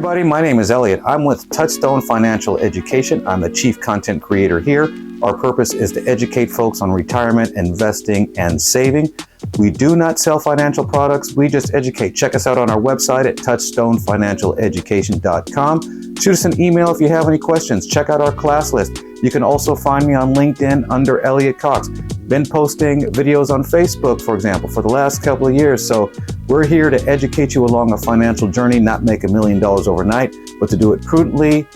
everybody, my name is Elliot. I'm with Touchstone Financial Education. I'm the Chief Content Creator here. Our purpose is to educate folks on retirement, investing, and saving. We do not sell financial products, we just educate. Check us out on our website at touchstonefinancialeducation.com. Shoot us an email if you have any questions. Check out our class list. You can also find me on LinkedIn under Elliot Cox. Been posting videos on Facebook, for example, for the last couple of years. So we're here to educate you along a financial journey, not make $1 million overnight, but to do it prudently,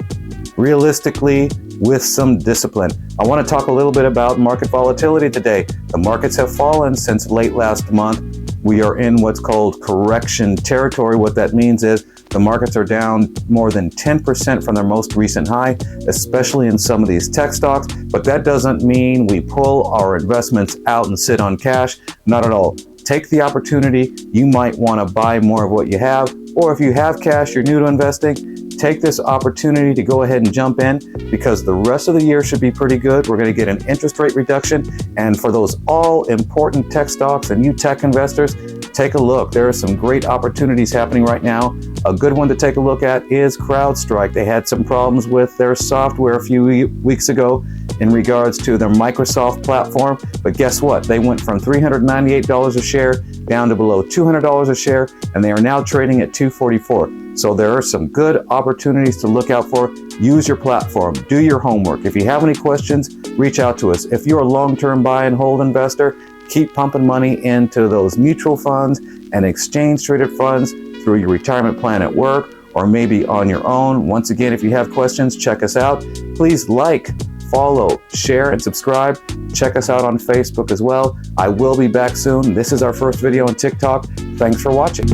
realistically, with some discipline. I want to talk a little bit about market volatility today. The markets have fallen since late last month. We are in what's called correction territory. What that means is the markets are down more than 10% from their most recent high, especially in some of these tech stocks. But that doesn't mean we pull our investments out and sit on cash. Not at all. Take the opportunity. You might want to buy more of what you have, or if you have cash, you're new to investing, take this opportunity to go ahead and jump in, because the rest of the year should be pretty good. We're going to get an interest rate reduction. And for those all important tech stocks and you tech investors, take a look. There are some great opportunities happening right now. A good one to take a look at is CrowdStrike. They had some problems with their software a few weeks ago in regards to their Microsoft platform. But guess what? They went from $398 a share down to below $200 a share, and they are now trading at $244. So there are some good opportunities to look out for. Use your platform. Do your homework. If you have any questions, reach out to us. If you're a long-term buy and hold investor, keep pumping money into those mutual funds and exchange-traded funds through your retirement plan at work or maybe on your own. Once again, if you have questions, check us out. Please like, follow, share, and subscribe. Check us out on Facebook as well. I will be back soon. This is our first video on TikTok. Thanks for watching.